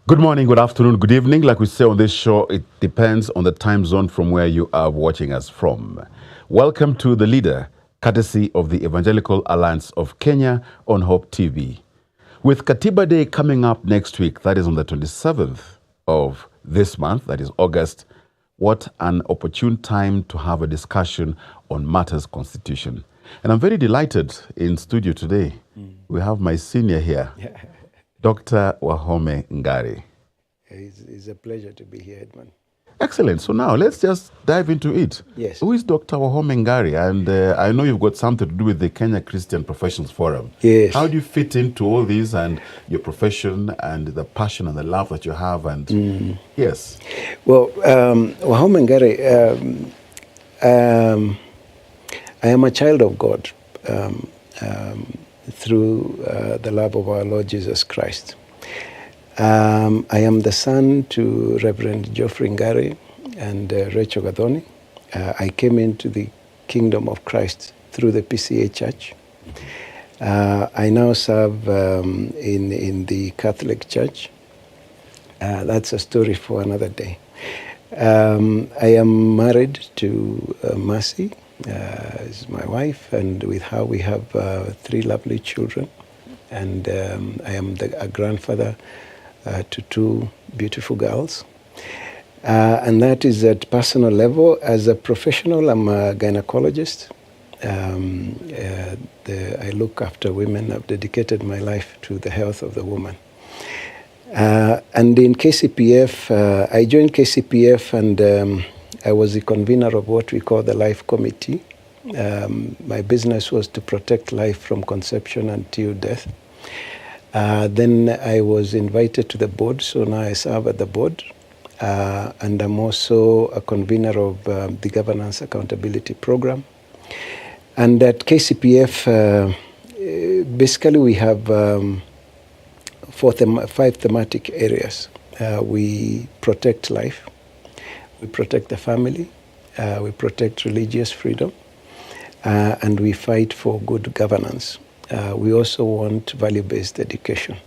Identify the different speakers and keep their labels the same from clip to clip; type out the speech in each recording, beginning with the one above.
Speaker 1: Good morning, good afternoon, good evening. Like we say on this show, it depends on the time zone from where you are watching us from. Welcome to The Leader, courtesy of the Evangelical Alliance of Kenya on Hope TV. With Katiba Day coming up next week, that is on the 27th of this month, that is August, what an opportune time to have a discussion on matters constitution. And I'm very delighted in studio today. We have my senior here. Dr. Wahome Ngari.
Speaker 2: It's a pleasure to be here, Edmund.
Speaker 1: Excellent. So now let's just dive into it.
Speaker 2: Yes.
Speaker 1: Who is Dr. Wahome Ngari? And I know you've got something to do with the Kenya Christian Professionals Forum.
Speaker 2: Yes.
Speaker 1: How do you fit into all these and your profession and the passion and the love that you have? And yes.
Speaker 2: Well, Wahome Ngari, I am a child of God. Through the love of our Lord Jesus Christ. I am the son to Reverend Geoffrey Ngari and Rachel Gathoni. I came into the kingdom of Christ through the PCA Church. I now serve in the Catholic Church. That's a story for another day. I am married to Mercy. Is my wife, and with her we have 3 lovely children, and I am a grandfather to 2 beautiful girls, and that is at personal level. As a professional, I'm a gynecologist. I look after women. I've dedicated my life to the health of the woman. And in KCPF, I joined KCPF and I was the convener of what we call the Life Committee. My business was to protect life from conception until death. Then I was invited to the board, so now I serve at the board. And I'm also a convener of the Governance Accountability Program. And at KCPF, basically we have 5 thematic areas. We protect life. We protect the family, we protect religious freedom, and we fight for good governance. We also want value-based education.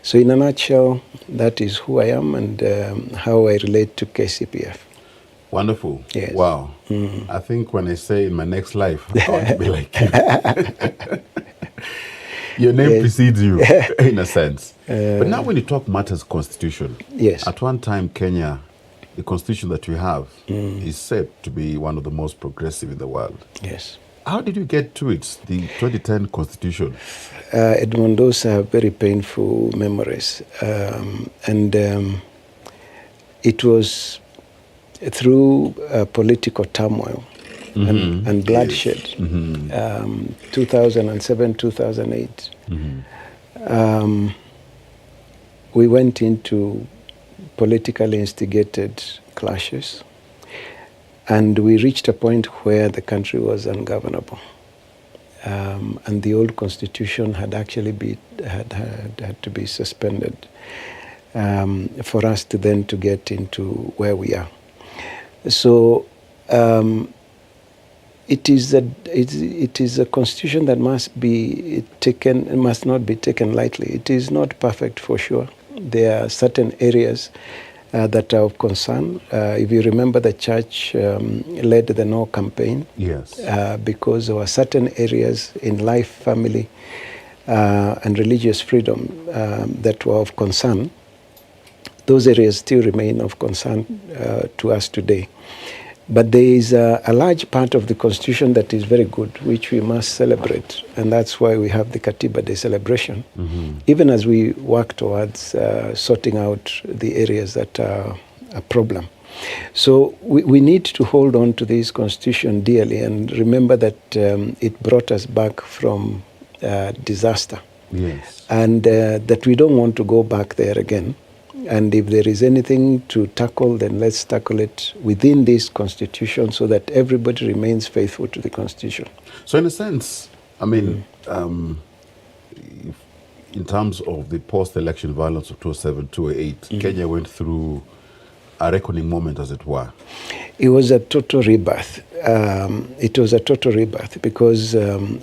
Speaker 2: So in a nutshell, that is who I am and how I relate to KCPF.
Speaker 1: Wonderful.
Speaker 2: Yes.
Speaker 1: Wow. I think when I say in my next life, I want to be like you. Your name precedes you, in a sense. But now when you talk matters constitution,
Speaker 2: yes.
Speaker 1: At one time Kenya, the constitution that we have is said to be one of the most progressive in the world.
Speaker 2: Yes.
Speaker 1: How did you get to it, the 2010 constitution?
Speaker 2: Edmund, those are very painful memories. It was through political turmoil and bloodshed, 2007, 2008. We went into politically instigated clashes, and we reached a point where the country was ungovernable, and the old constitution had actually had to be suspended for us to then to get into where we are. So it is a constitution that must not be taken lightly. It is not perfect for sure. There are certain areas that are of concern. If you remember, the church led the No campaign.
Speaker 1: Yes.
Speaker 2: Because there were certain areas in life, family, and religious freedom that were of concern. Those areas still remain of concern to us today. But there is a large part of the Constitution that is very good, which we must celebrate. And that's why we have the Katiba Day celebration, even as we work towards sorting out the areas that are a problem. So we need to hold on to this Constitution dearly and remember that it brought us back from disaster.
Speaker 1: Yes.
Speaker 2: And that we don't want to go back there again. And if there is anything to tackle, then let's tackle it within this Constitution so that everybody remains faithful to the Constitution.
Speaker 1: So in a sense, I mean, in terms of the post-election violence of 2007, 2008, Kenya went through a reckoning moment, as it were.
Speaker 2: It was a total rebirth. Because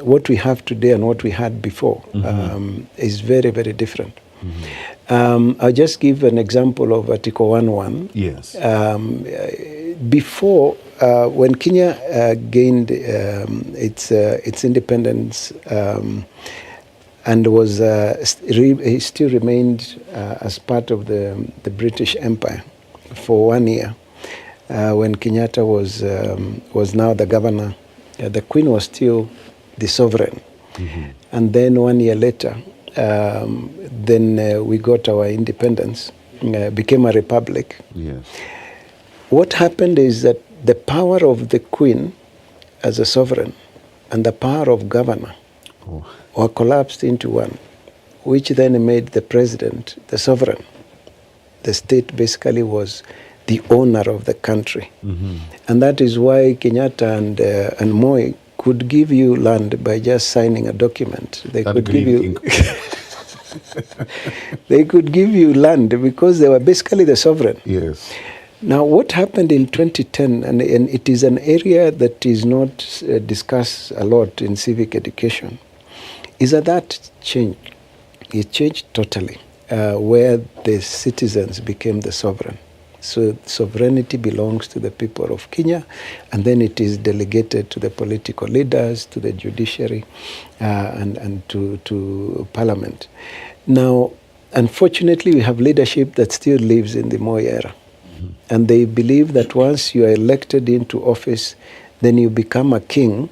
Speaker 2: what we have today and what we had before is very, very different. I'll just give an example of Article 1.1.
Speaker 1: Yes.
Speaker 2: Before, when Kenya gained its independence and was it still remained as part of the British Empire for 1 year, when Kenyatta was now the governor, the Queen was still the sovereign. Mm-hmm. And then 1 year later, we got our independence, became a republic.
Speaker 1: Yes.
Speaker 2: What happened is that the power of the Queen as a sovereign and the power of governor were collapsed into one, which then made the president the sovereign. The state basically was the owner of the country. Mm-hmm. And that is why Kenyatta and Moi could give you land by just signing a document. They could give you they could give you land because they were basically the sovereign.
Speaker 1: Yes.
Speaker 2: Now, what happened in 2010, and it is an area that is not discussed a lot in civic education, is that changed. It changed totally, where the citizens became the sovereign. So sovereignty belongs to the people of Kenya, and then it is delegated to the political leaders, to the judiciary, and to parliament. Now, unfortunately, we have leadership that still lives in the Moi era. Mm-hmm. And they believe that once you are elected into office, then you become a king,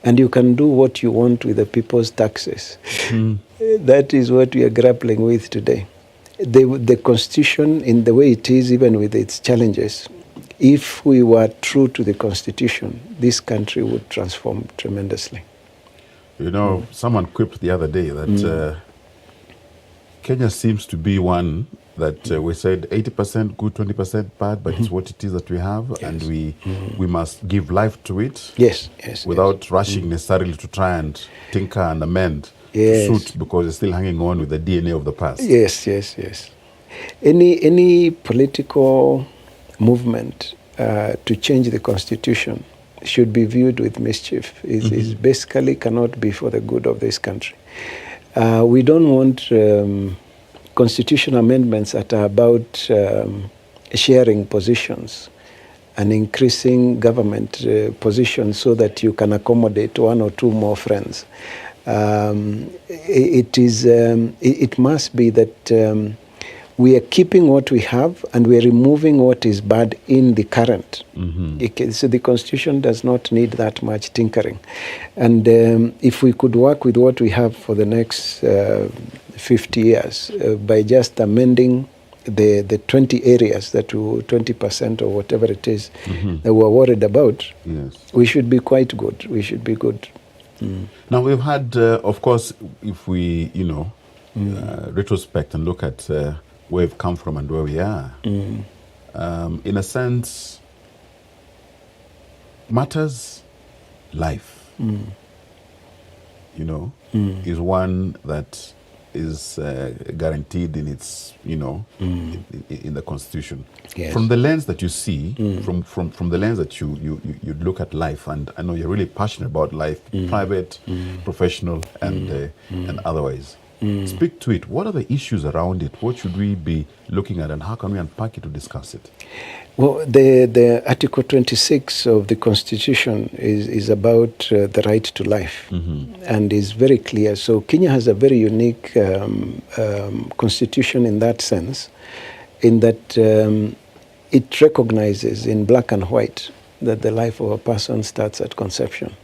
Speaker 2: and you can do what you want with the people's taxes. Mm-hmm. That is what we are grappling with today. The Constitution, in the way it is, even with its challenges, if we were true to the Constitution, this country would transform tremendously.
Speaker 1: You know, someone quipped the other day that Kenya seems to be one that we said 80% good, 20% bad, but it's what it is that we have, yes. And we must give life to it.
Speaker 2: Yes,
Speaker 1: without rushing necessarily to try and tinker and amend.
Speaker 2: Yes.
Speaker 1: To suit because it's still hanging on with the DNA of the past.
Speaker 2: Yes. Any political movement to change the Constitution should be viewed with mischief. It basically cannot be for the good of this country. We don't want constitutional amendments that are about sharing positions and increasing government positions so that you can accommodate one or two more friends. It must be that we are keeping what we have and we are removing what is bad in the current. Mm-hmm. So the Constitution does not need that much tinkering. And if we could work with what we have for the next 50 years by just amending the 20 areas that 20% or whatever it is that we're worried about, yes. We should be quite good. We should be good.
Speaker 1: Now, we've had, of course, if we, retrospect and look at where we've come from and where we are, in a sense, matters life, is one that is guaranteed in its, in the Constitution. Yes. From the lens that you see, from the lens that you look at life, and I know you're really passionate about life, private, professional, and otherwise. Speak to it. What are the issues around it? What should we be looking at, and how can we unpack it to discuss it?
Speaker 2: Well, the Article 26 of the Constitution is about the right to life, and is very clear. So Kenya has a very unique constitution in that sense, in that it recognizes in black and white that the life of a person starts at conception.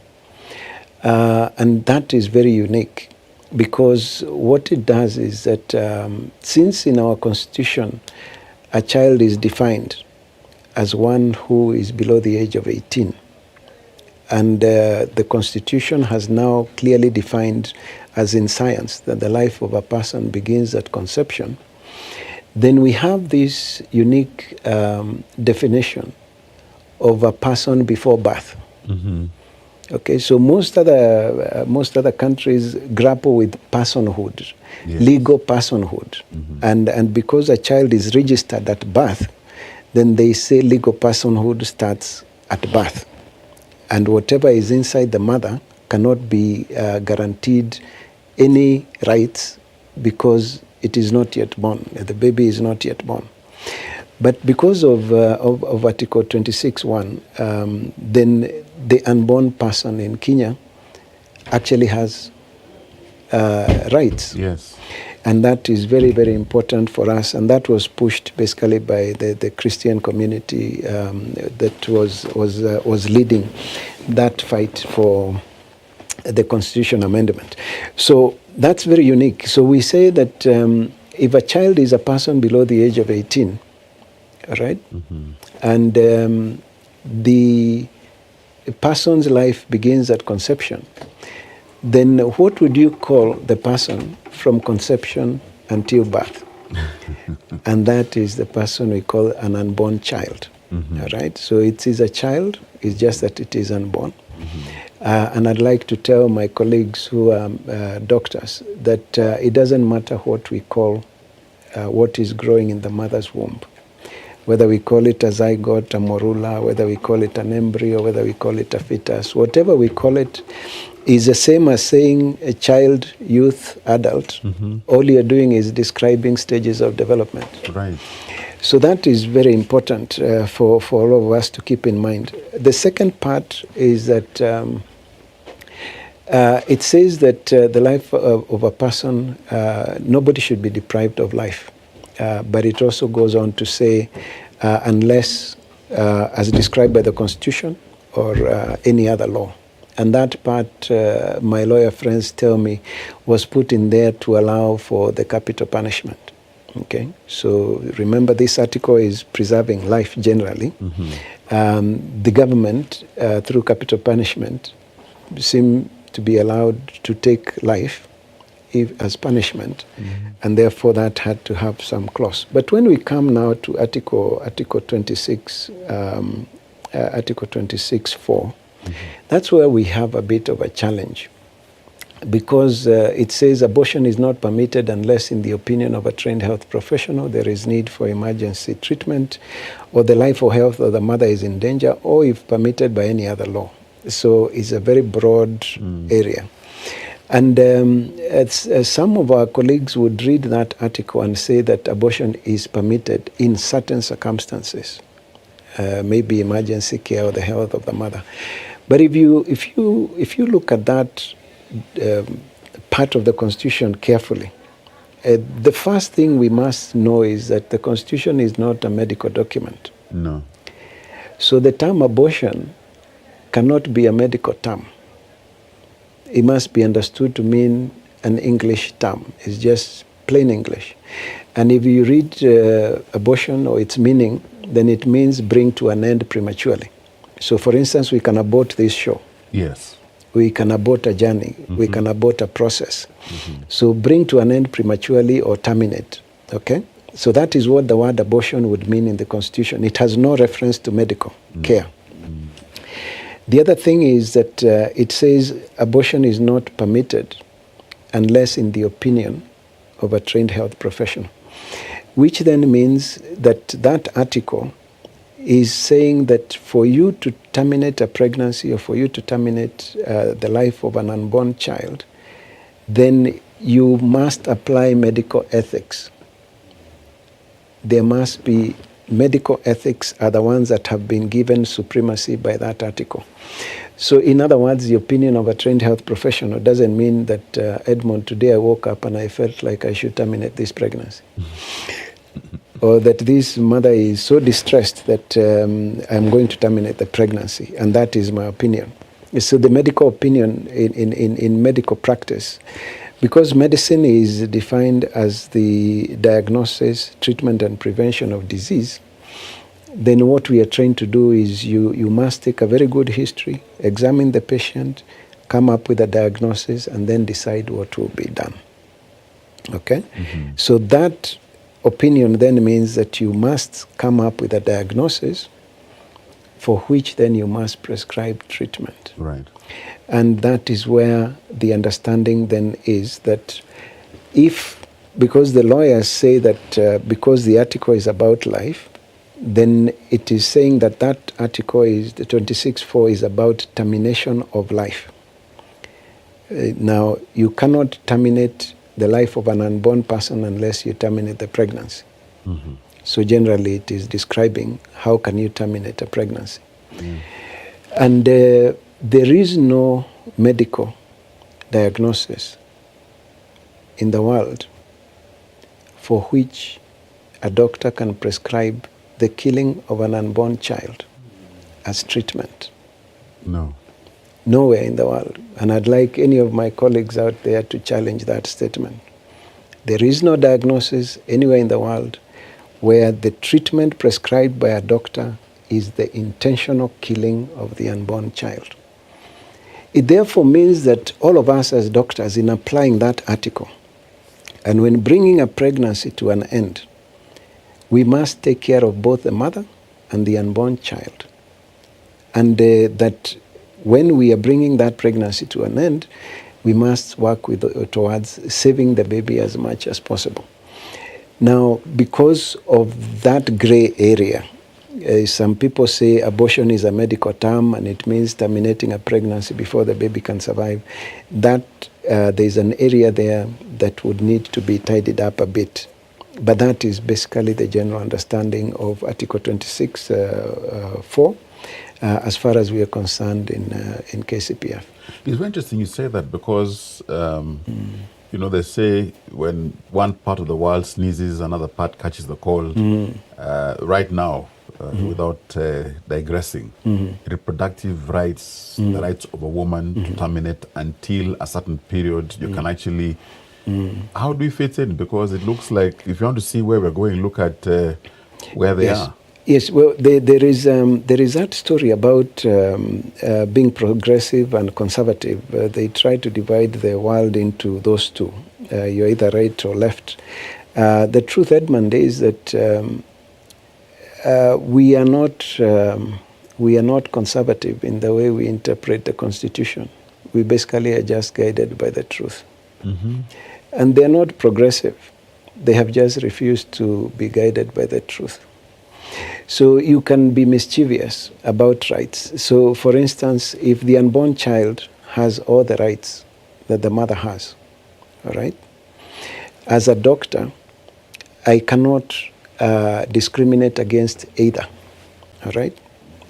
Speaker 2: And that is very unique, because what it does is that since in our Constitution a child is defined as one who is below the age of 18, and the Constitution has now clearly defined, as in science, that the life of a person begins at conception, then we have this unique definition of a person before birth. Okay, so most other countries grapple with personhood, yes. Legal personhood, and because a child is registered at birth, then they say legal personhood starts at birth, and whatever is inside the mother cannot be guaranteed any rights, because it is not yet born. The baby is not yet born. But because of Article 26(1), then the unborn person in Kenya actually has rights.
Speaker 1: Yes.
Speaker 2: And that is very, very important for us. And that was pushed basically by the Christian community that was leading that fight for the Constitution amendment. So that's very unique. So we say that if a child is a person below the age of 18, right, and the person's life begins at conception, then what would you call the person from conception until birth? And that is the person we call an unborn child. All right? So it is a child, it's just that it is unborn. And I'd like to tell my colleagues who are doctors that it doesn't matter what we call what is growing in the mother's womb. Whether we call it a zygote, a morula, whether we call it an embryo, whether we call it a fetus, whatever we call it is the same as saying a child, youth, adult. All you're doing is describing stages of development.
Speaker 1: Right.
Speaker 2: So that is very important for all of us to keep in mind. The second part is that it says that the life of a person, nobody should be deprived of life. But it also goes on to say, unless as described by the Constitution or any other law. And that part, my lawyer friends tell me, was put in there to allow for the capital punishment. Okay, so remember this article is preserving life generally. The government, through capital punishment, seem to be allowed to take life as punishment, and therefore that had to have some clause. But when we come now to Article 26, Article 26(4), that's where we have a bit of a challenge, because it says abortion is not permitted unless, in the opinion of a trained health professional, there is need for emergency treatment, or the life or health of the mother is in danger, or if permitted by any other law. So it's a very broad area. And some of our colleagues would read that article and say that abortion is permitted in certain circumstances, maybe emergency care or the health of the mother. But if you look at that part of the Constitution carefully, the first thing we must know is that the Constitution is not a medical document.
Speaker 1: No.
Speaker 2: So the term abortion cannot be a medical term. It must be understood to mean an English term. It's just plain English. And if you read abortion or its meaning, then it means bring to an end prematurely. So for instance, we can abort this show.
Speaker 1: Yes.
Speaker 2: We can abort a journey. We can abort a process. So bring to an end prematurely or terminate. Okay? So that is what the word abortion would mean in the Constitution. It has no reference to medical care. The other thing is that it says abortion is not permitted unless in the opinion of a trained health professional, which then means that that article is saying that for you to terminate a pregnancy or for you to terminate the life of an unborn child, then you must apply medical ethics. There must be medical ethics are the ones that have been given supremacy by that article. So in other words, the opinion of a trained health professional doesn't mean that, Edmond, today I woke up and I felt like I should terminate this pregnancy. Or that this mother is so distressed that I'm going to terminate the pregnancy, and that is my opinion. So the medical opinion in medical practice, because medicine is defined as the diagnosis, treatment, and prevention of disease, then what we are trying to do is you must take a very good history, examine the patient, come up with a diagnosis, and then decide what will be done. Okay? So that opinion then means that you must come up with a diagnosis for which then you must prescribe treatment.
Speaker 1: Right.
Speaker 2: And that is where the understanding then is that because the lawyers say that because the article is about life, then it is saying that that article is, the 26(4), is about termination of life. Now, you cannot terminate the life of an unborn person unless you terminate the pregnancy. So generally it is describing how can you terminate a pregnancy. And there is no medical diagnosis in the world for which a doctor can prescribe the killing of an unborn child as treatment.
Speaker 1: No.
Speaker 2: Nowhere in the world. And I'd like any of my colleagues out there to challenge that statement. There is no diagnosis anywhere in the world where the treatment prescribed by a doctor is the intentional killing of the unborn child. It therefore means that all of us as doctors, in applying that article, and when bringing a pregnancy to an end, we must take care of both the mother and the unborn child. And that when we are bringing that pregnancy to an end, we must work towards saving the baby as much as possible. Now, because of that gray area, some people say abortion is a medical term and it means terminating a pregnancy before the baby can survive. That there's an area there that would need to be tidied up a bit. But that is basically the general understanding of Article 26(4), as far as we are concerned in KCPF.
Speaker 1: It's very interesting you say that because, you know, they say when one part of the world sneezes, another part catches the cold. Right now, without digressing, reproductive rights, the rights of a woman to terminate until a certain period, you can actually... How do we fit in? Because it looks like, if you want to see where we're going, look at where they are.
Speaker 2: Yes, well, there is that story about being progressive and conservative. They try to divide the world into those two. You're either right or left. The truth, Edmund, is that we are not conservative in the way we interpret the Constitution. We basically are just guided by the truth. And they're not progressive. They have just refused to be guided by the truth. So you can be mischievous about rights. So, for instance, if the unborn child has all the rights that the mother has, all right? As a doctor, I cannot discriminate against either, all right?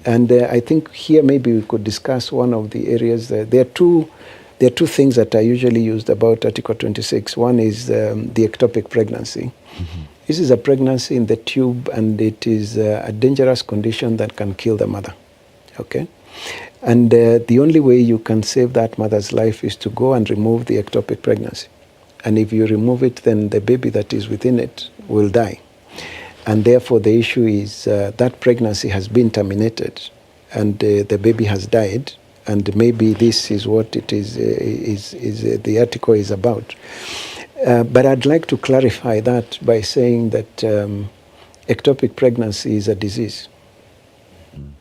Speaker 2: And I think here maybe we could discuss one of the areas. There are two things that are usually used about Article 26. One is the ectopic pregnancy. This is a pregnancy in the tube, and it is a dangerous condition that can kill the mother, okay? And the only way you can save that mother's life is to go and remove the ectopic pregnancy. And if you remove it, then the baby that is within it will die. And therefore, the issue is that pregnancy has been terminated, and the baby has died, and maybe this is what it is the article is about. But I'd like to clarify that by saying that ectopic pregnancy is a disease.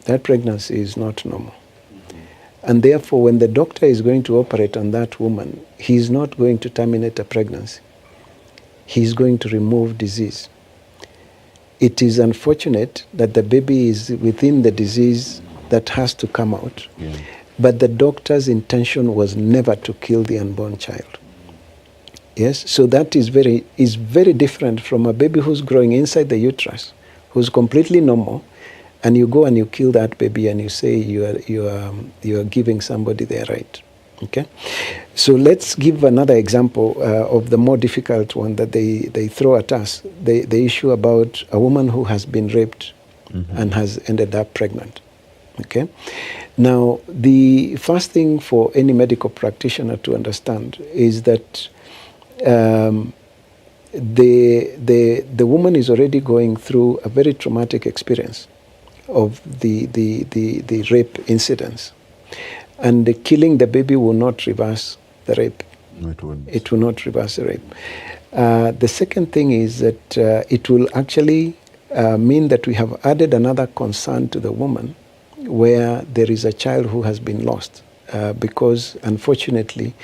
Speaker 2: That pregnancy is not normal. And therefore, when the doctor is going to operate on that woman, he's not going to terminate a pregnancy. He's going to remove disease. It is unfortunate that the baby is within the disease that has to come out. But the doctor's intention was never to kill the unborn child. Yes, so that is very different from a baby who's growing inside the uterus, who's completely normal, and you go and you kill that baby and you say you are giving somebody their right. Okay, so let's give another example of the more difficult one that they throw at us. The issue about a woman who has been raped and has ended up pregnant. Okay, now the first thing for any medical practitioner to understand is that the woman is already going through a very traumatic experience of the rape incidents, and killing the baby will not reverse the rape. It will not reverse the rape. The second thing is that it will actually mean that we have added another concern to the woman, where there is a child who has been lost, because unfortunately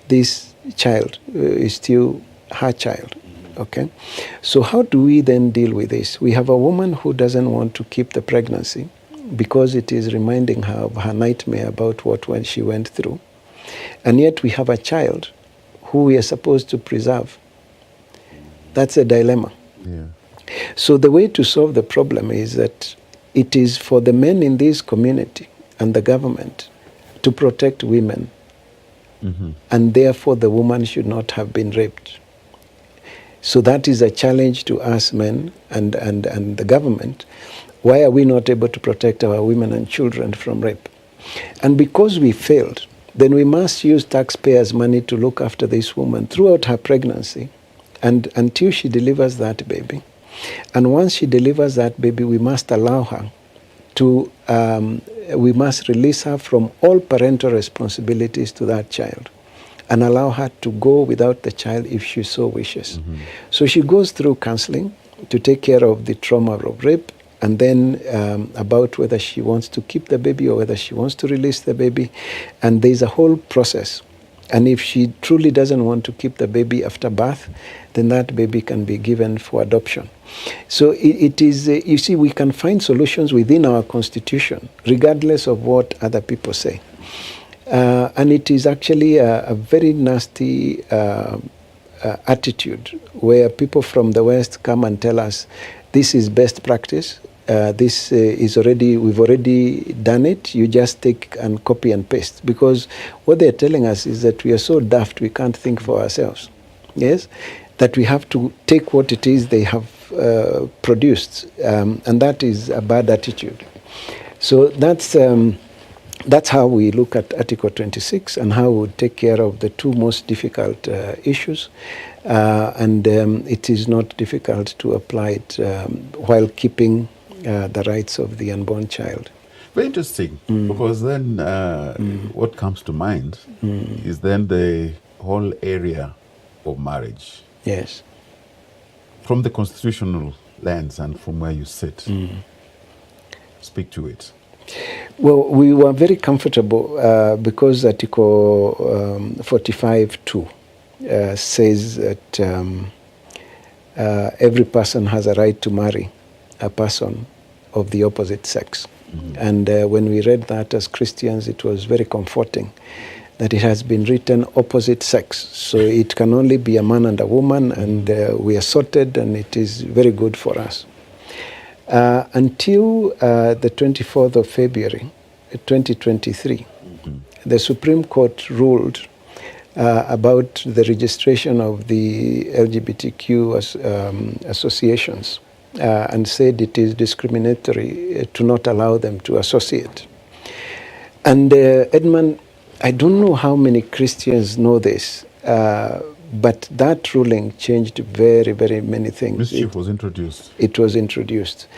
Speaker 2: this child is still her child. Okay, so how do we then deal with this? We have a woman who doesn't want to keep the pregnancy because it is reminding her of her nightmare about what she went through, and yet we have a child who we are supposed to preserve. That's a dilemma.
Speaker 1: Yeah.
Speaker 2: So the way to solve the problem is that it is for the men in this community and the government to protect women, and therefore the woman should not have been raped. So that is a challenge to us men and the government. Why are we not able to protect our women and children from rape? And because we failed, then we must use taxpayers' money to look after this woman throughout her pregnancy and until she delivers that baby. And once she delivers that baby, we must allow her to, we must release her from all parental responsibilities to that child and allow her to go without the child if she so wishes. So she goes through counseling to take care of the trauma of rape, and then about whether she wants to keep the baby or whether she wants to release the baby. And there's a whole process. And if she truly doesn't want to keep the baby after birth, then that baby can be given for adoption. So it is, you see, we can find solutions within our constitution, regardless of what other people say. And it is actually a very nasty attitude where people from the West come and tell us, this is best practice, this is already, we've already done it, you just take and copy and paste. Because what they're telling us is that we are so daft we can't think for ourselves. Yes? That we have to take what it is they have produced, and that is a bad attitude. So that's how we look at Article 26 and how we take care of the two most difficult issues. And it is not difficult to apply it while keeping the rights of the unborn child.
Speaker 1: Very interesting, because then what comes to mind is then the whole area of marriage.
Speaker 2: Yes.
Speaker 1: From the constitutional lens and from where you sit, speak to it.
Speaker 2: Well, we were very comfortable because Article 45(2) says that every person has a right to marry a person of the opposite sex. And when we read that as Christians, it was very comforting that it has been written opposite sex. So it can only be a man and a woman, and we are sorted, and it is very good for us. Until the 24th of February, 2023, the Supreme Court ruled about the registration of the LGBTQ associations and said it is discriminatory to not allow them to associate. And Edmund, I don't know how many Christians know this, but that ruling changed very, very many things.
Speaker 1: Mischief was introduced.
Speaker 2: It was introduced.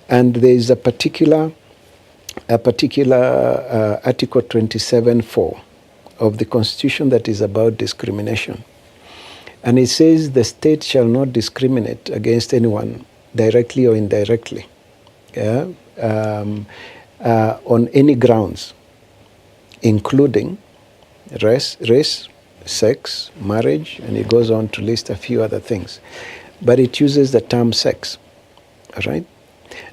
Speaker 2: And there is a particular Article 27(4) of the Constitution that is about discrimination. And it says the state shall not discriminate against anyone, directly or indirectly, on any grounds, including race, sex, marriage, and it goes on to list a few other things. But it uses the term sex, all right?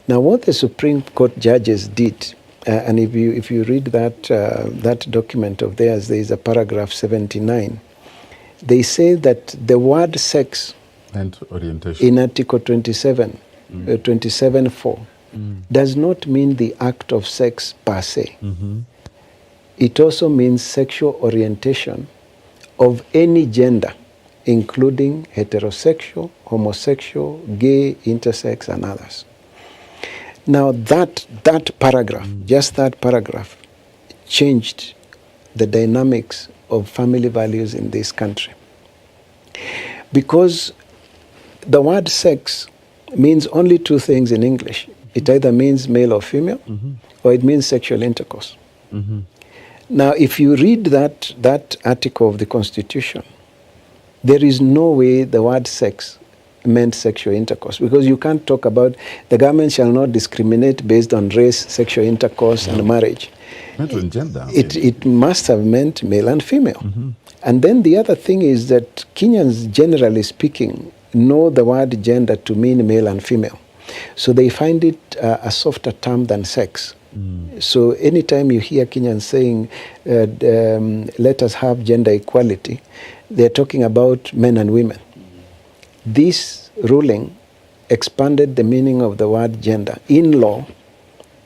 Speaker 2: Now, what the Supreme Court judges did, and if you read that document of theirs, there is a paragraph 79. They say that the word sex
Speaker 1: and orientation
Speaker 2: in Article 27(4) does not mean the act of sex per se. It also means sexual orientation of any gender, including heterosexual, homosexual, gay, intersex, and others. Now that paragraph, just that paragraph, changed the dynamics of family values in this country. Because the word sex means only two things in English. It either means male or female, or it means sexual intercourse. Now, if you read that article of the Constitution, there is no way the word sex meant sexual intercourse, because you can't talk about the government shall not discriminate based on race, sexual intercourse, and marriage.
Speaker 1: Meant on gender.
Speaker 2: It must have meant male and female. And then the other thing is that Kenyans, generally speaking, know the word gender to mean male and female. So they find it a softer term than sex. So anytime you hear Kenyans saying, let us have gender equality, they're talking about men and women. This ruling expanded the meaning of the word gender in law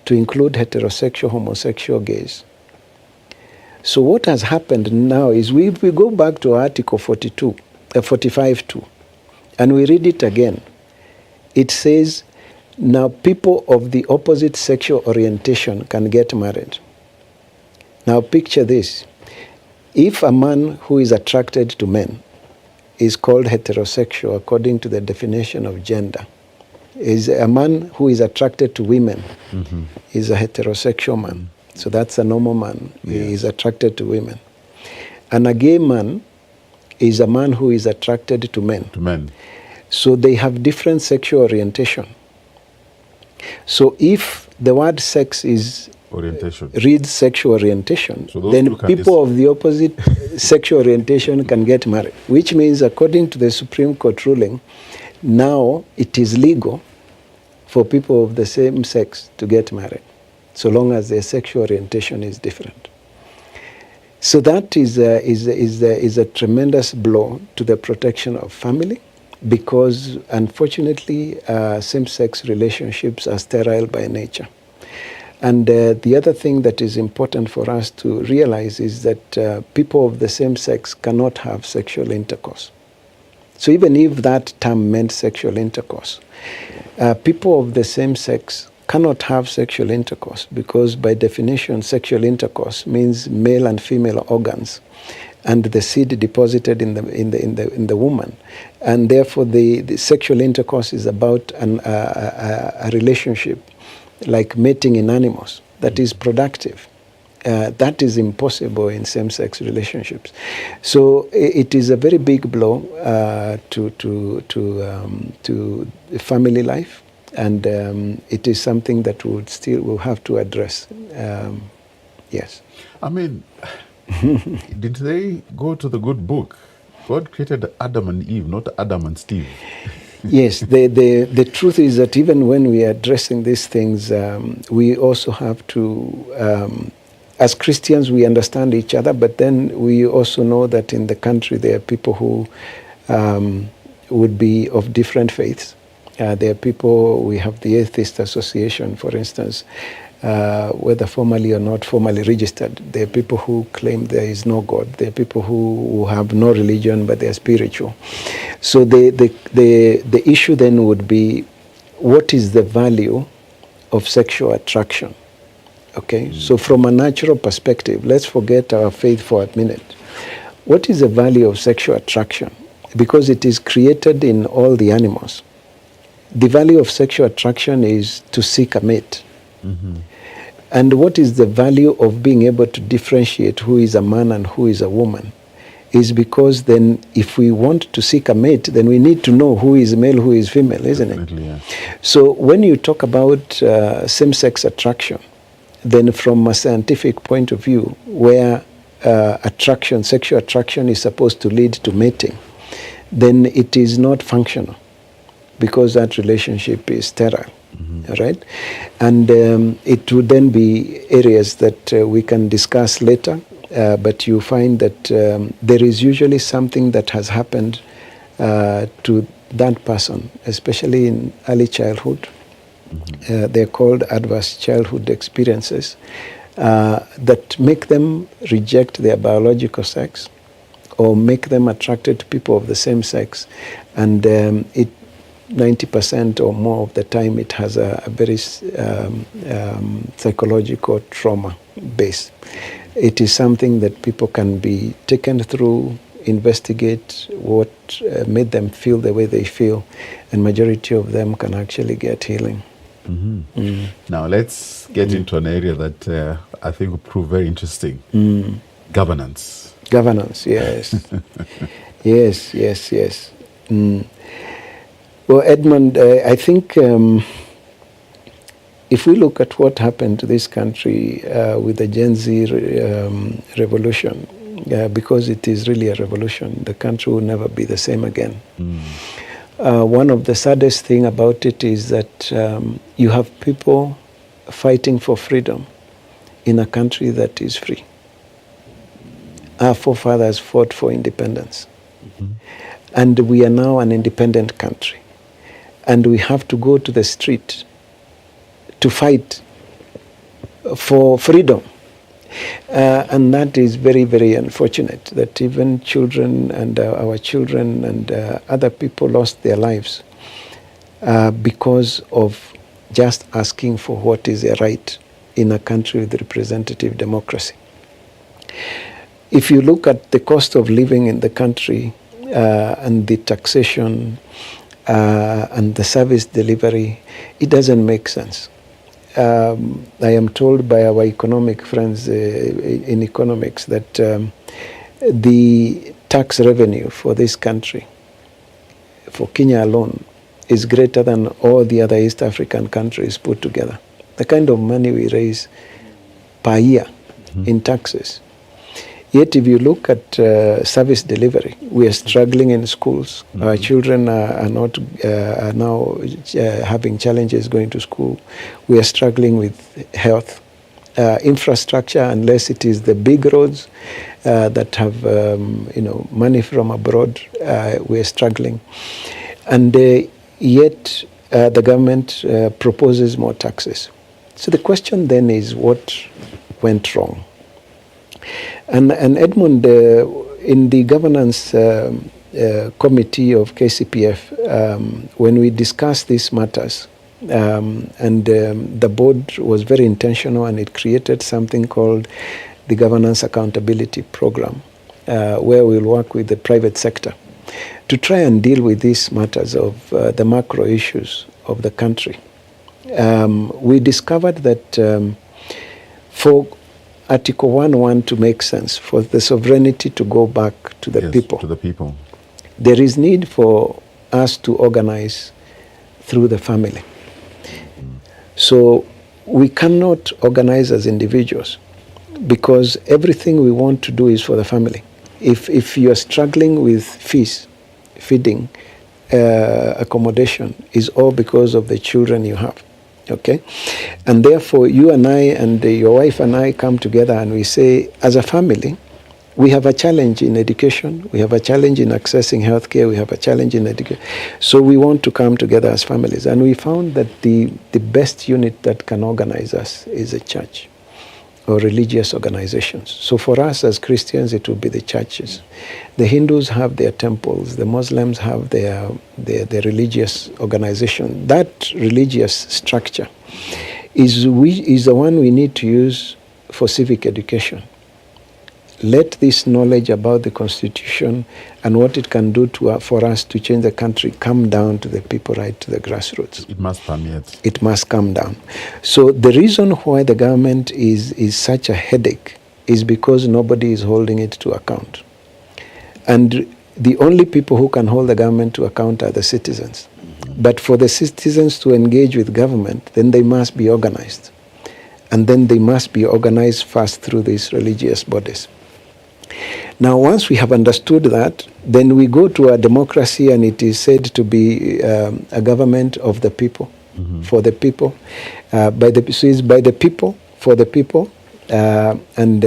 Speaker 2: to include heterosexual, homosexual, gays. So what has happened now is we go back to Article 45.2, and we read it again. It says, now people of the opposite sexual orientation can get married. Now picture this. If a man who is attracted to men is called heterosexual according to the definition of gender, is a man who is attracted to women is a heterosexual man. So that's a normal man. He is attracted to women. And a gay man is a man who is attracted to men.
Speaker 1: To men.
Speaker 2: So they have different sexual orientation. So if the word sex is
Speaker 1: orientation,
Speaker 2: reads sexual orientation,
Speaker 1: so
Speaker 2: then people of the opposite sexual orientation can get married, which means according to the Supreme Court ruling, now it is legal for people of the same sex to get married, so long as their sexual orientation is different. So that is a tremendous blow to the protection of family, because unfortunately same-sex relationships are sterile by nature. And the other thing that is important for us to realize is that people of the same sex cannot have sexual intercourse. So even if that term meant sexual intercourse, people of the same sex cannot have sexual intercourse, because by definition sexual intercourse means male and female organs and the seed deposited in the woman, and therefore the sexual intercourse is about a relationship like mating in animals that is productive. That is impossible in same-sex relationships. So it is a very big blow to family life, and it is something that we'll have to address. Yes.
Speaker 1: I mean, did they go to the good book? God created Adam and Eve, not Adam and Steve.
Speaker 2: Yes, the truth is that even when we are addressing these things, we also have to, as Christians, we understand each other, but then we also know that in the country there are people who would be of different faiths. There are people, we have the Atheist Association, for instance, whether formally or not formally registered. There are people who claim there is no God. There are people who have no religion, but they are spiritual. So the issue then would be, what is the value of sexual attraction? Okay, so from a natural perspective, let's forget our faith for a minute. What is the value of sexual attraction? Because it is created in all the animals. The value of sexual attraction is to seek a mate. And what is the value of being able to differentiate who is a man and who is a woman? Is because then if we want to seek a mate, then we need to know who is male, who is female, isn't it? Yeah. So when you talk about same-sex attraction, then from a scientific point of view, where sexual attraction is supposed to lead to mating, then it is not functional, because that relationship is sterile. Right? And it would then be areas that we can discuss later, but you find that there is usually something that has happened to that person, especially in early childhood. They're called adverse childhood experiences that make them reject their biological sex or make them attracted to people of the same sex. And 90% or more of the time it has a very psychological trauma base. It is something that people can be taken through, investigate what made them feel the way they feel, and majority of them can actually get healing.
Speaker 1: Now let's get into an area that I think will prove very interesting. Governance.
Speaker 2: Governance, yes. yes. Well, Edmund, I think if we look at what happened to this country with the Gen Z revolution, because it is really a revolution, the country will never be the same again. One of the saddest things about it is that you have people fighting for freedom in a country that is free. Our forefathers fought for independence. And we are now an independent country. And we have to go to the street to fight for freedom. And that is very, very unfortunate that even children and our children and other people lost their lives because of just asking for what is a right in a country with representative democracy. If you look at the cost of living in the country and the taxation and the service delivery, it doesn't make sense. I am told by our economic friends in economics that the tax revenue for this country, for Kenya alone, is greater than all the other East African countries put together. The kind of money we raise per year in taxes. Yet if you look at service delivery, we are struggling in schools. Our children are now having challenges going to school. We are struggling with health. Infrastructure, unless it is the big roads that have money from abroad, we are struggling. And yet the government proposes more taxes. So the question then is, what went wrong? And Edmund, in the governance committee of KCPF, when we discussed these matters, the board was very intentional, and it created something called the Governance Accountability Program, where we'll work with the private sector to try and deal with these matters of the macro issues of the country. We discovered that for Article 1.1 to make sense, for the sovereignty to go back to the people. To the people. There is need for us to organize through the family. So we cannot organize as individuals because everything we want to do is for the family. If you are struggling with feeding, accommodation, is all because of the children you have. Okay, and therefore you and I and your wife and I come together and we say, as a family, we have a challenge in education, we have a challenge in accessing healthcare, we have a challenge in education. So we want to come together as families. And we found that the best unit that can organize us is a church or religious organizations. So for us as Christians, it will be the churches. The Hindus have their temples, the Muslims have their religious organization. That religious structure is the one we need to use for civic education. Let this knowledge about the Constitution and what it can do for us to change the country come down to the people, right to the grassroots.
Speaker 1: It must permeate.
Speaker 2: It must come down. So the reason why the government is such a headache is because nobody is holding it to account. And the only people who can hold the government to account are the citizens. But for the citizens to engage with government, then they must be organized. And then they must be organized first through these religious bodies. Now, once we have understood that, then we go to a democracy, and it is said to be a government of the people, for the people, so it's by the people, for the people, and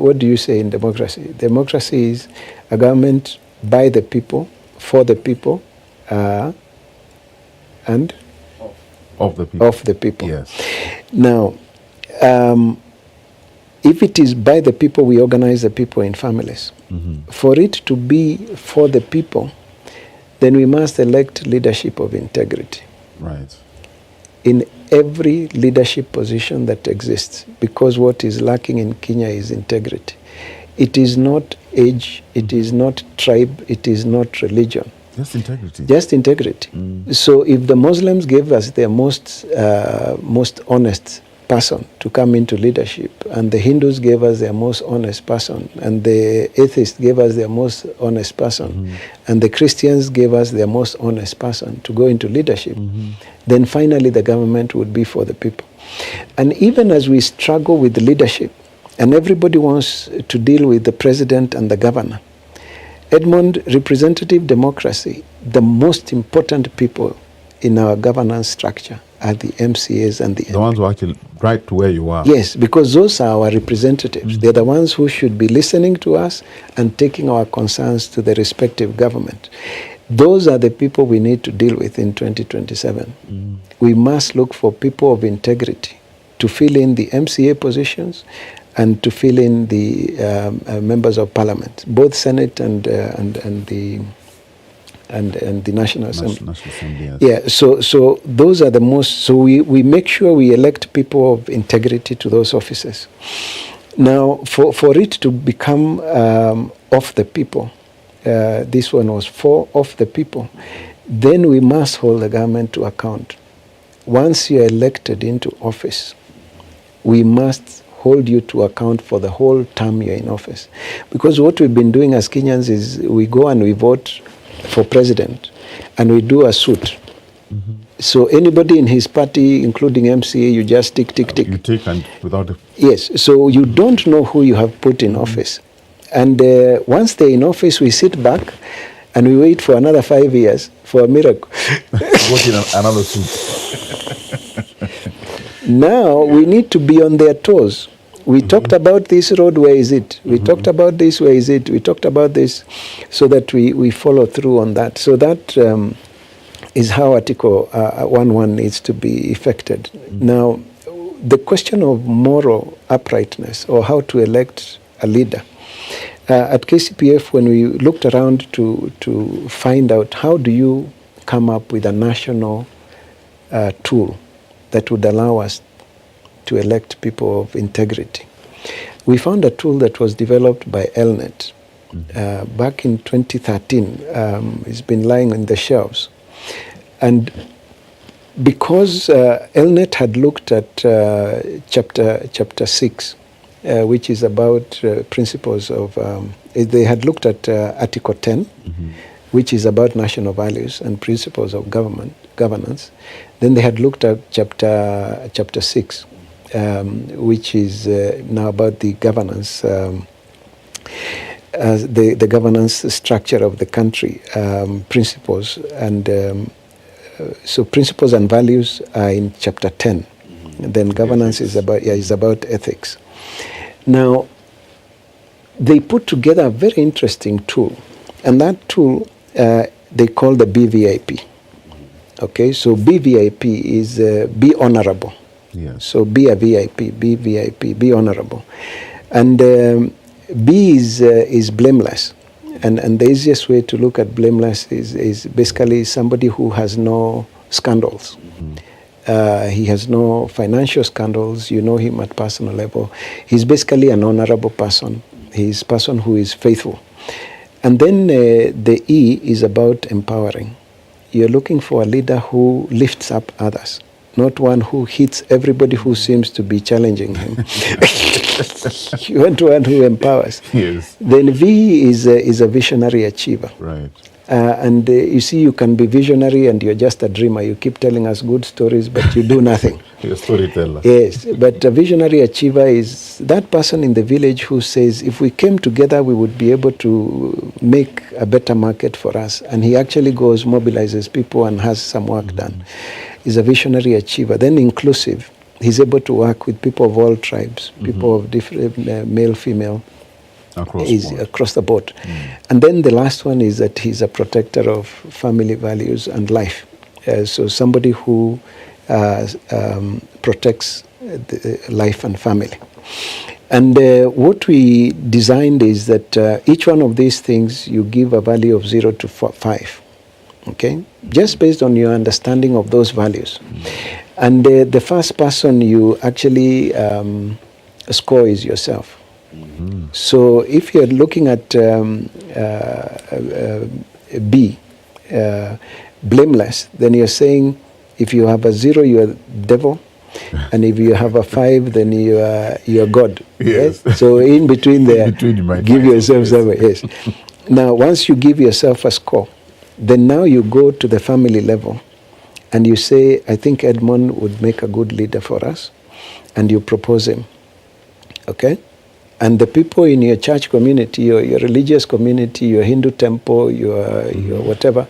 Speaker 2: what do you say in democracy? Democracy is a government by the people, for the people, and
Speaker 1: of the people.
Speaker 2: Of the people.
Speaker 1: Yes.
Speaker 2: Now, if it is by the people, we organize the people in families. For it to be for the people, then we must elect leadership of integrity.
Speaker 1: Right.
Speaker 2: In every leadership position that exists, because what is lacking in Kenya is integrity. It is not age, it is not tribe, it is not religion.
Speaker 1: Just integrity.
Speaker 2: Just integrity. So if the Muslims gave us their most honest person to come into leadership, and the Hindus gave us their most honest person, and the atheists gave us their most honest person, and the Christians gave us their most honest person to go into leadership, then finally the government would be for the people. And even as we struggle with the leadership, and everybody wants to deal with the president and the governor, Edmund, representative democracy, the most important people in our governance structure are the MCAs and
Speaker 1: the ones who actually right to where you are.
Speaker 2: Yes, because those are our representatives. They're the ones who should be listening to us and taking our concerns to the respective government. Those are the people we need to deal with in 2027. We must look for people of integrity to fill in the MCA positions and to fill in the members of parliament, both Senate and the National Assembly.
Speaker 1: National Assembly, yes.
Speaker 2: Yeah, so those are the most, so we make sure we elect people of integrity to those offices. Now, for it to become of the people, this one was for of the people, then we must hold the government to account. Once you're elected into office, we must hold you to account for the whole term you're in office. Because what we've been doing as Kenyans is we go and we vote for president and we do a suit. So anybody in his party, including MCA, you just tick.
Speaker 1: You tick and without a...
Speaker 2: Yes, so you don't know who you have put in office. And once they're in office, we sit back and we wait for another 5 years for a miracle.
Speaker 1: Working another suit.
Speaker 2: Now we need to be on their toes. We talked about this road, where is it? We talked about this, where is it? We talked about this, so that we follow through on that. So that is how Article 1.1 needs to be effected. Now, the question of moral uprightness, or how to elect a leader, at KCPF, when we looked around to find out how do you come up with a national tool that would allow us to elect people of integrity, we found a tool that was developed by Elnet back in 2013. It's been lying on the shelves. And because Elnet had looked at chapter 6, which is about principles of, they had looked at Article 10, which is about national values and principles of governance. Then they had looked at chapter 6, which is now about the governance, the governance structure of the country, principles, and so principles and values are in chapter 10. And then governance is about ethics. Now, they put together a very interesting tool, and that tool they call the BVIP. Okay, so BVIP is be honorable.
Speaker 1: Yes.
Speaker 2: So be a VIP, be VIP, be honorable. And B is blameless. And the easiest way to look at blameless is basically somebody who has no scandals. He has no financial scandals. You know him at personal level. He's basically an honorable person. He's a person who is faithful. And then the E is about empowering. You're looking for a leader who lifts up others, not one who hits everybody who seems to be challenging him. You want one who empowers.
Speaker 1: Yes.
Speaker 2: Then V is a visionary achiever.
Speaker 1: Right.
Speaker 2: And you see, you can be visionary and you're just a dreamer. You keep telling us good stories, but you do nothing.
Speaker 1: You're a storyteller.
Speaker 2: Yes, but a visionary achiever is that person in the village who says, if we came together, we would be able to make a better market for us. And he actually goes, mobilizes people and has some work done. He's a visionary achiever. Then inclusive. He's able to work with people of all tribes, people of different male, female, across the board. And then the last one is that he's a protector of family values and life. So somebody who protects life and family. And what we designed is that each one of these things you give a value of 0 to 5. Okay? Just based on your understanding of those values. And the first person you actually score is yourself. So if you're looking at B, blameless, then you're saying if you have a 0, you're devil, and if you have a 5, then you're God.
Speaker 1: Yes.
Speaker 2: Right? So in between there,
Speaker 1: you might
Speaker 2: give yourself somewhere. Yes. Now, once you give yourself a score, then now you go to the family level, and you say, I think Edmond would make a good leader for us, and you propose him. Okay? And the people in your church community, your religious community, your Hindu temple, your whatever,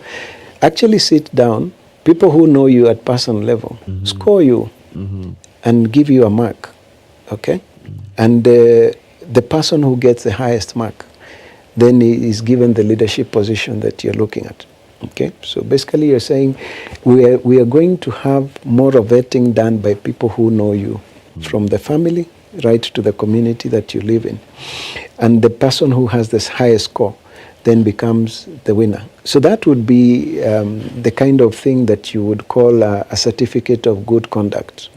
Speaker 2: actually sit down, People who know you at personal level score you and give you a mark, okay? And the person who gets the highest mark then is given the leadership position that you're looking at, okay? So basically you're saying we are going to have more of vetting done by people who know you, from the family right to the community that you live in. And the person who has this highest score then becomes the winner. So that would be the kind of thing that you would call a certificate of good conduct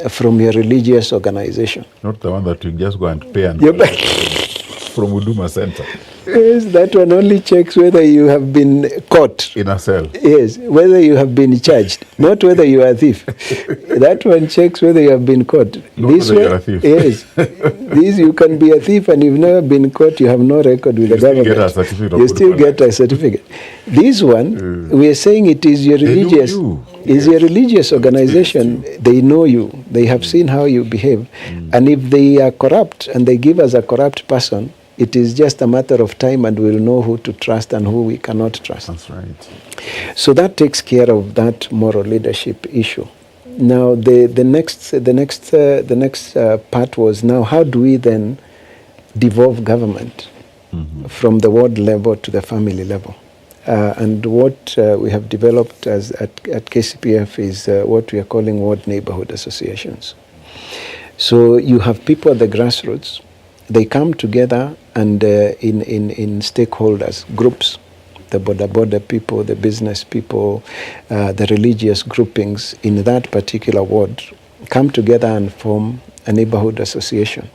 Speaker 2: from your religious organization.
Speaker 1: Not the one that you just go and pay and from Huduma Center.
Speaker 2: Yes, that one only checks whether you have been caught.
Speaker 1: In a cell.
Speaker 2: Yes, whether you have been charged, not whether you are a thief. That one checks whether you have been caught.
Speaker 1: Not whether you are a thief.
Speaker 2: Yes. This, you can be a thief and you've never been caught, you have no record with the government.
Speaker 1: Get a certificate
Speaker 2: you still get a certificate. This one, we are saying it is your religious, is your religious organization. They know you. They have seen how you behave. And if they are corrupt and they give us a corrupt person, it is just a matter of time and we'll know who to trust and who we cannot trust.
Speaker 1: That's right.
Speaker 2: So that takes care of that moral leadership issue. Now the next part was, now how do we then devolve government from the ward level to the family level? And what we have developed at KCPF is what we are calling ward neighborhood associations. So you have people at the grassroots. They come together and in stakeholders, groups, the border people, the business people, the religious groupings in that particular ward come together and form a neighborhood association.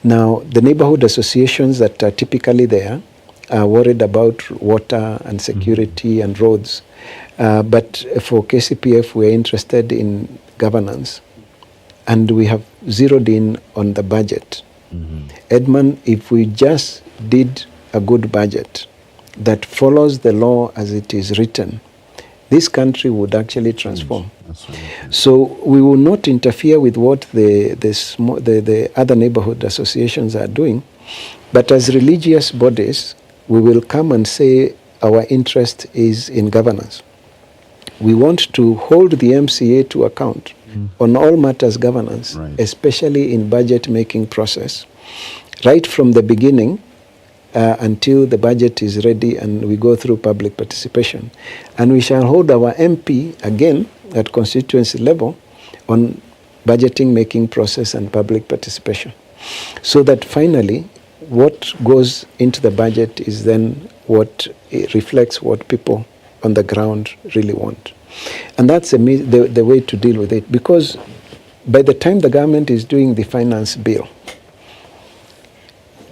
Speaker 2: Now, the neighborhood associations that are typically there are worried about water and security and roads. But for KCPF, we're interested in governance. And we have zeroed in on the budget. Edmund, if we just did a good budget that follows the law as it is written, this country would actually transform.
Speaker 1: That's right.
Speaker 2: So we will not interfere with what the other neighborhood associations are doing, but as religious bodies, we will come and say our interest is in governance. We want to hold the MCA to account on all matters governance, especially in budget making process, right from the beginning until the budget is ready and we go through public participation. And we shall hold our MP again at constituency level on budgeting making process and public participation. So that finally what goes into the budget is then what reflects what people on the ground really want. And that's the way to deal with it, because by the time the government is doing the finance bill,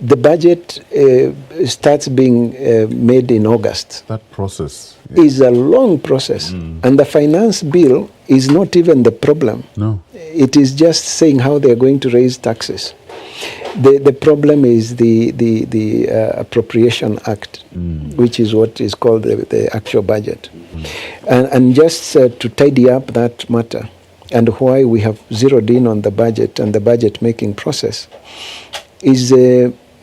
Speaker 2: the budget starts being made in August.
Speaker 1: That process
Speaker 2: is a long process. And the finance bill is not even the problem.
Speaker 1: No.
Speaker 2: It is just saying how they are going to raise taxes. The problem is the Appropriation Act, which is what is called the actual budget. And just to tidy up that matter, and why we have zeroed in on the budget and the budget making process, is,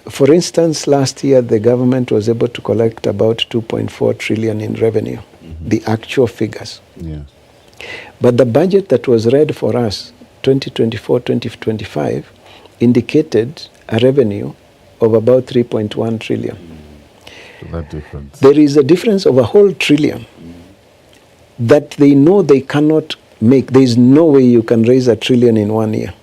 Speaker 2: for instance, last year the government was able to collect about 2.4 trillion in revenue, the actual figures.
Speaker 1: Yes.
Speaker 2: But the budget that was read for us, 2024-2025, indicated a revenue of about 3.1 trillion.
Speaker 1: So that difference.
Speaker 2: There is a difference of a whole trillion that they know they cannot make. There is no way you can raise a trillion in 1 year.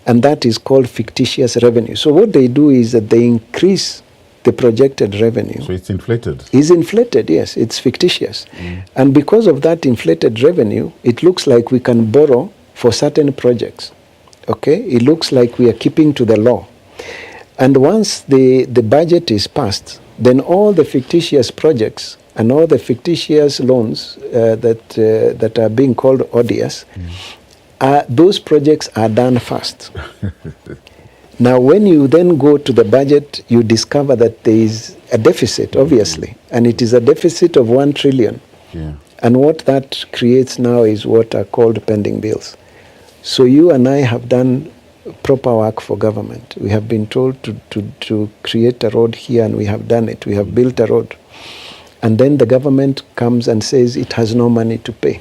Speaker 2: And that is called fictitious revenue. So what they do is that they increase the projected revenue.
Speaker 1: So it's inflated.
Speaker 2: It's inflated, yes. It's fictitious. And because of that inflated revenue, it looks like we can borrow for certain projects. Okay? It looks like we are keeping to the law. And once the budget is passed, then all the fictitious projects and all the fictitious loans that are being called ODS, those projects are done fast. Now, when you then go to the budget, you discover that there is a deficit, obviously, and it is a deficit of 1 trillion.
Speaker 1: Yeah.
Speaker 2: And what that creates now is what are called pending bills. So you and I have done proper work for government. We have been told to create a road here, and we have done it. We have built a road. and then the government comes and says it has no money to pay.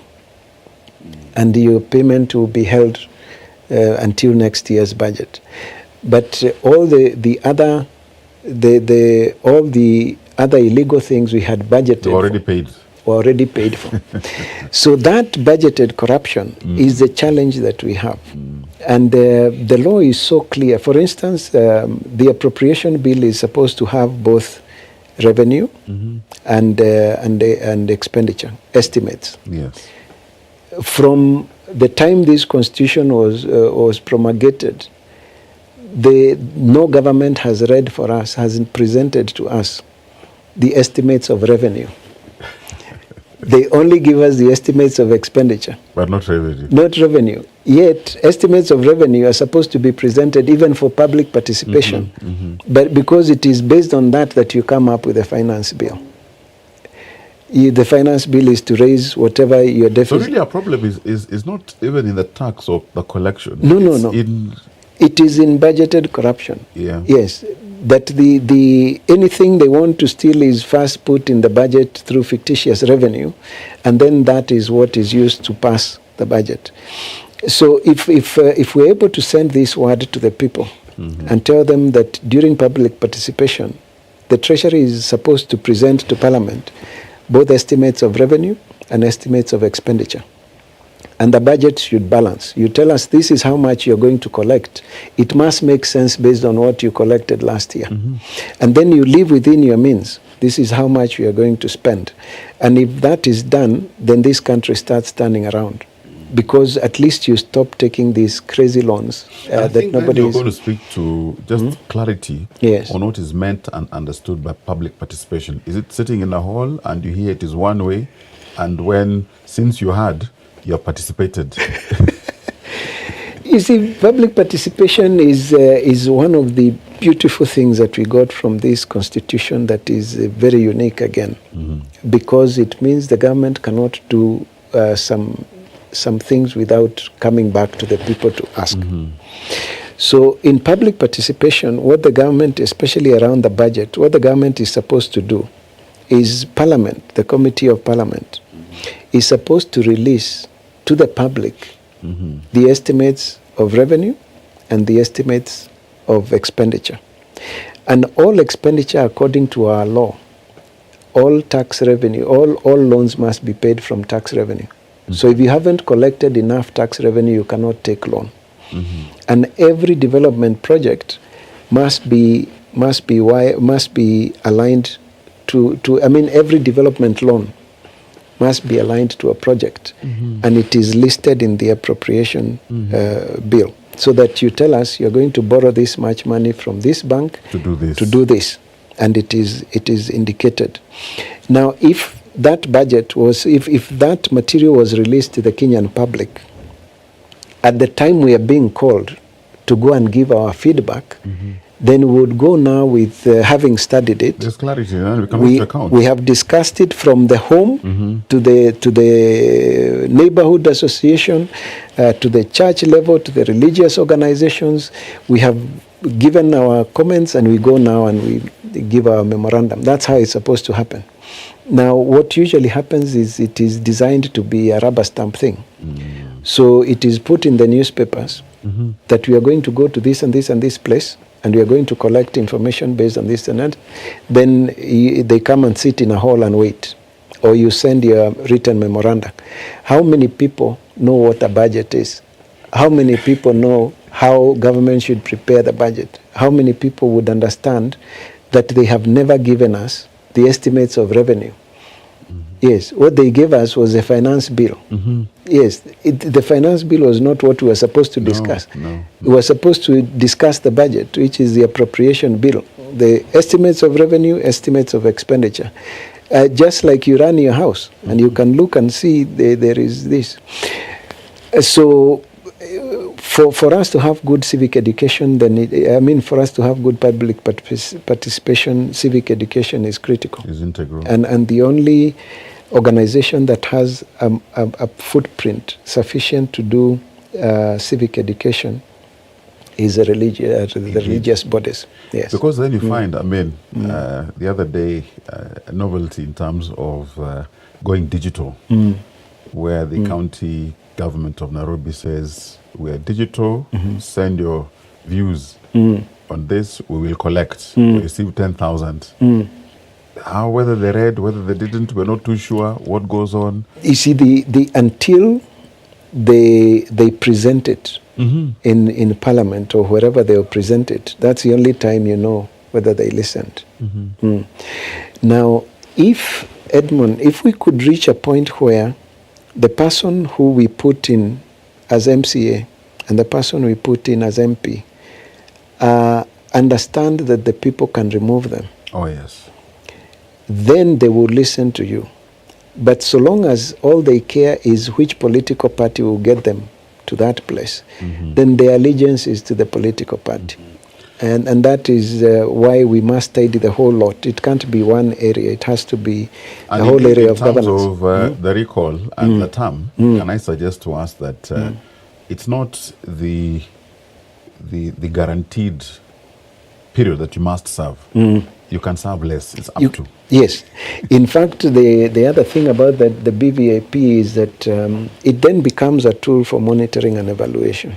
Speaker 2: And your payment will be held until next year's budget. But all the other illegal things we had budgeted already paid for. So that budgeted corruption is the challenge that we have. And the law is so clear. For instance, the appropriation bill is supposed to have both revenue and expenditure estimates.
Speaker 1: Yes.
Speaker 2: From the time this constitution was promulgated, no government has read for us, hasn't presented to us the estimates of revenue. They only give us the estimates of expenditure.
Speaker 1: But not revenue.
Speaker 2: Not revenue. Yet, estimates of revenue are supposed to be presented even for public participation. But because it is based on that you come up with a finance bill. The finance bill is to raise whatever your deficit.
Speaker 1: So really our problem is not even in the tax or the collection.
Speaker 2: No. It is in budgeted corruption.
Speaker 1: Yeah.
Speaker 2: Yes. That anything they want to steal is first put in the budget through fictitious revenue, and then that is what is used to pass the budget. So if we're able to send this word to the people and tell them that during public participation, the Treasury is supposed to present to Parliament both estimates of revenue and estimates of expenditure. And the budget should balance. You tell us this is how much you're going to collect. It must make sense based on what you collected last year. And then you live within your means. This is how much we are going to spend. And if that is done, then this country starts turning around. Because at least you stop taking these crazy loans that nobody is...
Speaker 1: You're going to speak to just clarity on what is meant and understood by public participation. Is it sitting in a hall and you hear it is one way, and since you have participated?
Speaker 2: You see, public participation is one of the beautiful things that we got from this constitution that is very unique again, because it means the government cannot do some things without coming back to the people to ask. So in public participation, what the government, especially around the budget, what the government is supposed to do is Parliament, the Committee of Parliament, is supposed to release to the public the estimates of revenue and the estimates of expenditure. And all expenditure according to our law, all tax revenue, all loans must be paid from tax revenue. So if you haven't collected enough tax revenue, you cannot take loan. And every development project must be aligned to every development loan must be aligned to a project, and it is listed in the appropriation bill, so that you tell us you're going to borrow this much money from this bank to do this, and it is indicated. Now, if that budget was, if that material was released to the Kenyan public, at the time we are being called to go and give our feedback, then we would go now with having studied it.
Speaker 1: There's clarity, and
Speaker 2: we have discussed it from the home to the neighborhood association, to the church level, to the religious organizations. We have given our comments, and we go now and we give our memorandum. That's how it's supposed to happen. Now, what usually happens is it is designed to be a rubber stamp thing. So it is put in the newspapers that we are going to go to this and this and this place, and we are going to collect information based on this and that. Then they come and sit in a hall and wait. Or you send your written memoranda. How many people know what a budget is? How many people know how government should prepare the budget? How many people would understand that they have never given us the estimates of revenue? Yes, what they gave us was a finance bill. Yes, the finance bill was not what we were supposed to discuss.
Speaker 1: No.
Speaker 2: We were supposed to discuss the budget, which is the appropriation bill, the estimates of revenue, estimates of expenditure. Just like you run your house, and you can look and see there is this. So for us to have good civic education, then for us to have good public participation, civic education is critical.
Speaker 1: Is integral.
Speaker 2: And the only organization that has a footprint sufficient to do civic education is the religious bodies. Yes.
Speaker 1: Because then you find, I mean, the other day, a novelty in terms of going digital, where the county government of Nairobi says, we're digital, send your views on this, we will collect. We receive 10,000. How, whether they read, whether they didn't, we're not too sure what goes on.
Speaker 2: You see, the until they present it in Parliament or wherever they will present it, that's the only time you know whether they listened. Now, if Edmund, if we could reach a point where the person who we put in as MCA and the person we put in as MP understand that the people can remove them.
Speaker 1: Oh, yes.
Speaker 2: Then they will listen to you. But so long as all they care is which political party will get them to that place, then their allegiance is to the political party. And that is why we must tidy the whole lot. It can't be one area. It has to be the whole area of governance.
Speaker 1: In terms of the recall and the term, can I suggest to us that it's not the guaranteed period that you must serve. You can serve less. It's up to.
Speaker 2: Yes. In fact, the other thing about the BVAP is that it then becomes a tool for monitoring and evaluation.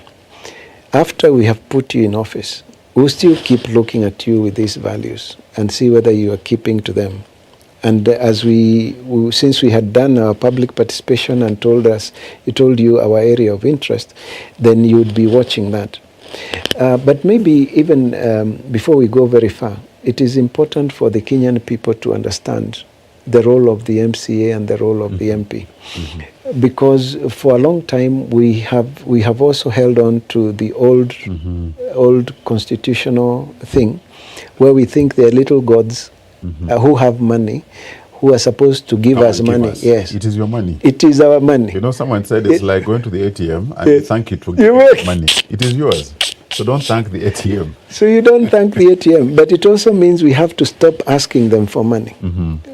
Speaker 2: After we have put you in office, we'll still keep looking at you with these values and see whether you are keeping to them. And as since we had done our public participation and told you our area of interest, then you would be watching that. But maybe even before we go very far, it is important for the Kenyan people to understand the role of the MCA and the role of the MP. Because for a long time we have also held on to the old constitutional thing where we think they're little gods who have money, who are supposed to give us money. Yes.
Speaker 1: It is your money.
Speaker 2: It is our money.
Speaker 1: You know, someone said it's like going to the ATM and thank it for giving money. It is yours. So don't thank the ATM.
Speaker 2: So you don't thank the ATM, but it also means we have to stop asking them for money.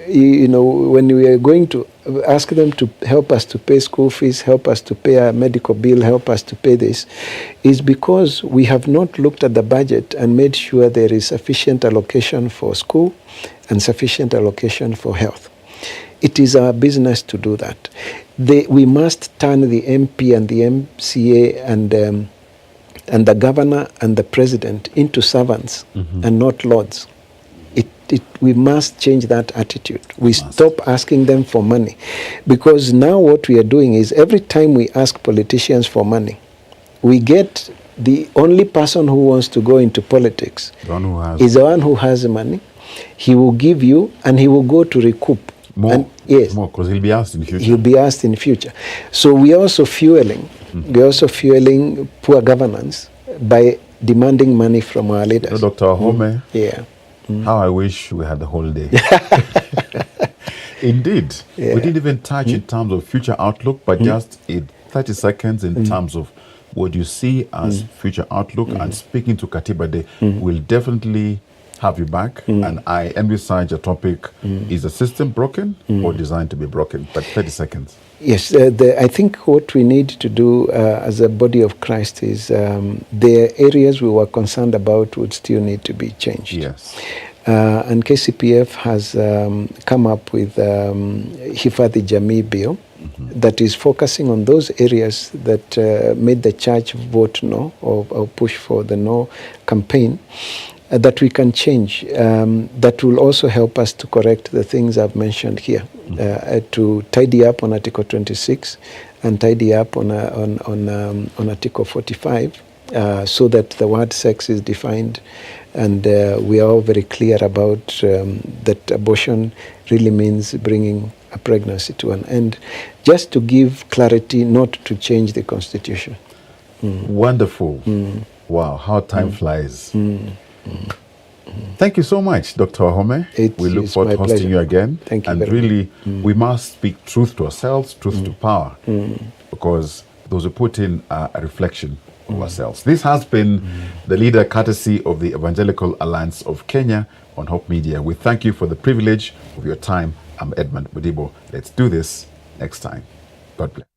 Speaker 2: You know, when we are going to ask them to help us to pay school fees, help us to pay a medical bill, help us to pay this, is because we have not looked at the budget and made sure there is sufficient allocation for school and sufficient allocation for health. It is our business to do that. We must turn the MP and the MCA and the governor and the president into servants and not lords. We must change that attitude. We stop asking them for money. Because now what we are doing is every time we ask politicians for money, we get the only person who wants to go into politics is the one who has the money. He will give you and he will go to recoup.
Speaker 1: More, because he'll be asked in future.
Speaker 2: He'll be asked in future. So we are also fueling poor governance by demanding money from our leaders.
Speaker 1: So Dr. Ahome, how I wish we had the whole day. Indeed. We didn't even touch in terms of future outlook, but just in 30 seconds in terms of what you see as future outlook. And speaking to Katiba Day, we'll definitely have you back, and I envisage a topic, is the system broken or designed to be broken? But 30 seconds.
Speaker 2: Yes, I think what we need to do as a body of Christ is the areas we were concerned about would still need to be changed.
Speaker 1: Yes.
Speaker 2: And KCPF has come up with Hifadhi Jamii Bill that is focusing on those areas that made the church vote no or push for the no campaign. That we can change, that will also help us to correct the things I've mentioned here, to tidy up on Article 26 and tidy up on Article 45, so that the word sex is defined and we are all very clear about that abortion really means bringing a pregnancy to an end, just to give clarity, not to change the Constitution.
Speaker 1: Wonderful. Wow, how time flies. Thank you so much, Dr. Ahome. We look forward to hosting you again.
Speaker 2: Thank you.
Speaker 1: And really, we must speak truth to ourselves, truth to power, because those who put in a reflection of ourselves. This has been the leader courtesy of the Evangelical Alliance of Kenya on Hope Media. We thank you for the privilege of your time. I'm Edmund Budibo. Let's do this next time. God bless.